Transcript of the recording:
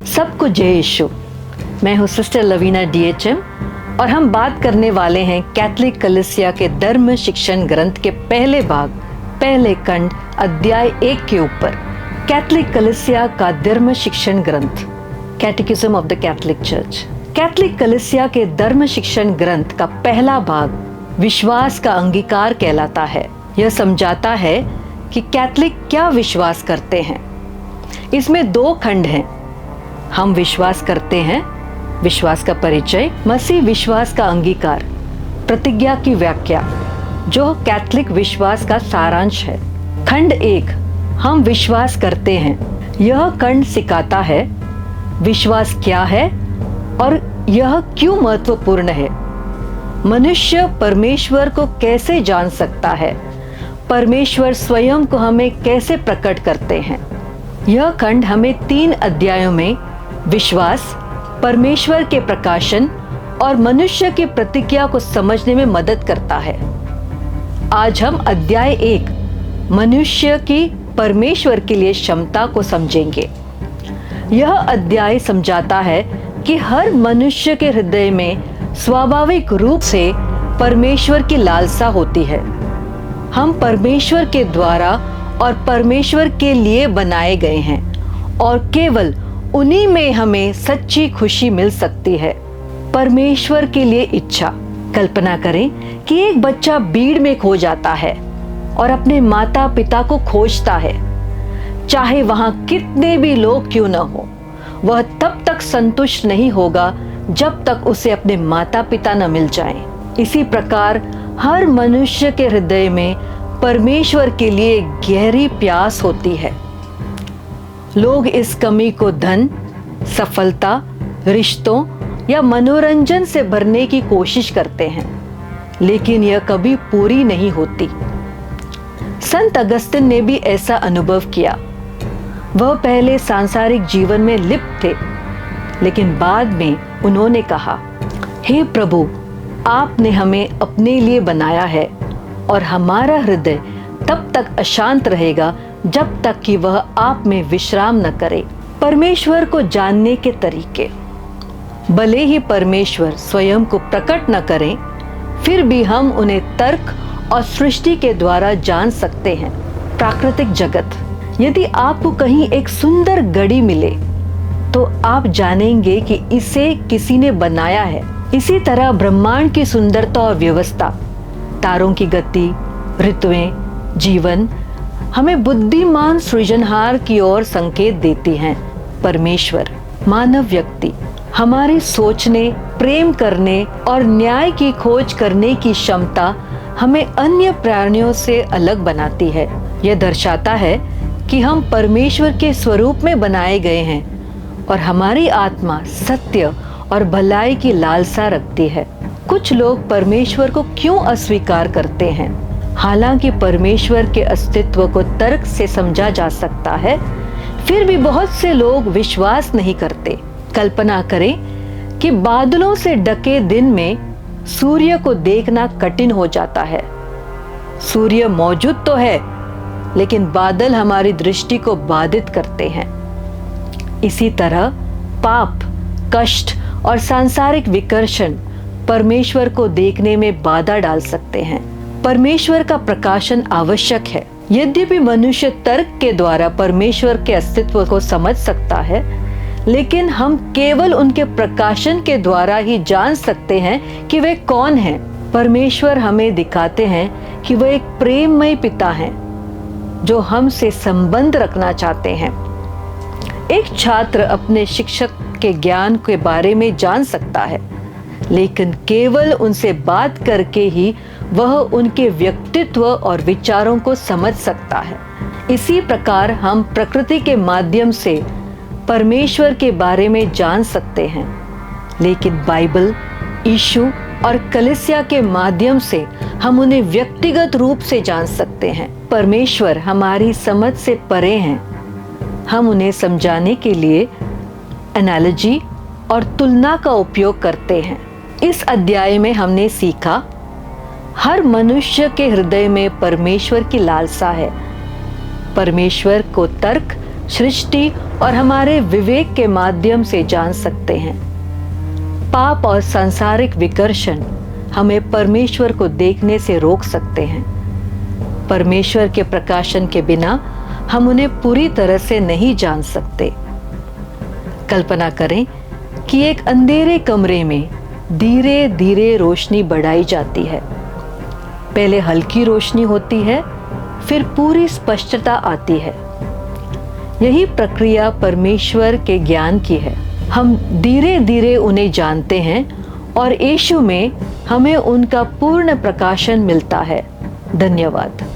सबको जय यीशु। मैं हूँ सिस्टर लवीना डीएचएम और हम बात करने वाले हैं कैथलिक कलीसिया के धर्म शिक्षण ग्रंथ के पहले भाग, पहले खंड, अध्याय 1 के ऊपर। कैथलिक कलीसिया का धर्म शिक्षण ग्रंथ, catechism of the Catholic church. Catholic कलीसिया के धर्म शिक्षण ग्रंथ का पहला भाग विश्वास का अंगीकार कहलाता है। यह समझाता है कि कैथलिक क्या विश्वास करते हैं। इसमें 2 खंड हैं। हम विश्वास करते हैं, विश्वास का परिचय, मसीह विश्वास का अंगीकार, प्रतिज्ञा की व्याख्या, जो कैथलिक विश्वास का सारांश है। खंड 1, हम विश्वास करते हैं। यह खंड सिखाता है विश्वास क्या है और यह क्यों महत्वपूर्ण है। मनुष्य परमेश्वर को कैसे जान सकता है, परमेश्वर स्वयं को हमें कैसे प्रकट करते हैं। यह खंड हमें 3 अध्यायों में विश्वास, परमेश्वर के प्रकाशन और मनुष्य की प्रतिज्ञा को समझने में मदद करता है। आज हम अध्याय 1, मनुष्य की परमेश्वर के लिए क्षमता को समझेंगे। यह अध्याय समझाता है कि हर मनुष्य के हृदय में स्वाभाविक रूप से परमेश्वर की लालसा होती है। हम परमेश्वर के द्वारा और परमेश्वर के लिए बनाए गए हैं और केवल उन्हीं में हमें सच्ची खुशी मिल सकती है। परमेश्वर के लिए इच्छा। कल्पना करें कि एक बच्चा भीड़ में खो जाता है और अपने माता पिता को खोजता है। चाहे वहां कितने भी लोग क्यों न हो, वह तब तक संतुष्ट नहीं होगा जब तक उसे अपने माता पिता न मिल जाएं। इसी प्रकार हर मनुष्य के हृदय में परमेश्वर के लिए गहरी प्यास होती है। लोग इस कमी को धन, सफलता, रिश्तों या मनोरंजन से भरने की कोशिश करते हैं, लेकिन यह कभी पूरी नहीं होती। संत अगस्तिन ने भी ऐसा अनुभव किया। वह पहले सांसारिक जीवन में लिप्त थे, लेकिन बाद में उन्होंने कहा, हे प्रभु, आपने हमें अपने लिए बनाया है और हमारा हृदय तब तक अशांत रहेगा जब तक कि वह आप में विश्राम न करे। परमेश्वर को जानने के तरीके। भले ही परमेश्वर स्वयं को प्रकट न करें, फिर भी हम उन्हें तर्क और सृष्टि के द्वारा जान सकते हैं। प्राकृतिक जगत। यदि आपको कहीं एक सुंदर घड़ी मिले तो आप जानेंगे कि इसे किसी ने बनाया है। इसी तरह ब्रह्मांड की सुंदरता और व्यवस्था, तारों की गति, ऋतुएं, जीवन हमें बुद्धिमान सृजनहार की ओर संकेत देती हैं। परमेश्वर। मानव व्यक्ति। हमारी सोचने, प्रेम करने और न्याय की खोज करने की क्षमता हमें अन्य प्राणियों से अलग बनाती है। यह दर्शाता है कि हम परमेश्वर के स्वरूप में बनाए गए हैं और हमारी आत्मा सत्य और भलाई की लालसा रखती है। कुछ लोग परमेश्वर को क्यों अस्वीकार करते हैं? हालांकि परमेश्वर के अस्तित्व को तर्क से समझा जा सकता है, फिर भी बहुत से लोग विश्वास नहीं करते। कल्पना करें कि बादलों से ढके दिन में सूर्य को देखना कठिन हो जाता है। सूर्य मौजूद तो है, लेकिन बादल हमारी दृष्टि को बाधित करते हैं। इसी तरह पाप, कष्ट और सांसारिक विकर्षण परमेश्वर को देखने में बाधा डाल सकते हैं। परमेश्वर का प्रकाशन आवश्यक है। यद्यपि मनुष्य तर्क के द्वारा परमेश्वर के अस्तित्व को समझ सकता है, लेकिन हम केवल उनके प्रकाशन के द्वारा ही जान सकते हैं कि वे कौन हैं। परमेश्वर हमें दिखाते हैं कि वह एक प्रेममय पिता हैं, जो हमसे संबंध रखना चाहते हैं। एक छात्र अपने शिक्षक के ज्ञान के बारे में जान सकता है, लेकिन केवल उनसे बात करके ही वह उनके व्यक्तित्व और विचारों को समझ सकता है। इसी प्रकार हम प्रकृति के माध्यम से परमेश्वर के बारे में जान सकते हैं, लेकिन बाइबल, यीशु और कलीसिया के माध्यम से हम उन्हें व्यक्तिगत रूप से जान सकते हैं। परमेश्वर हमारी समझ से परे हैं। हम उन्हें समझाने के लिए एनालॉजी और तुलना का उपयोग करते हैं। इस अध्याय में हमने सीखा, हर मनुष्य के हृदय में परमेश्वर की लालसा है। परमेश्वर को तर्क सृष्टि और हमारे विवेक के माध्यम से जान सकते हैं। पाप और सांसारिक विकर्षण हमें परमेश्वर को देखने से रोक सकते हैं। परमेश्वर के प्रकाशन के बिना हम उन्हें पूरी तरह से नहीं जान सकते। कल्पना करें कि एक अंधेरे कमरे में धीरे धीरे रोशनी बढ़ाई जाती है। पहले हल्की रोशनी होती है, फिर पूरी स्पष्टता आती है। यही प्रक्रिया परमेश्वर के ज्ञान की है। हम धीरे धीरे उन्हें जानते हैं और यीशु में हमें उनका पूर्ण प्रकाशन मिलता है। धन्यवाद।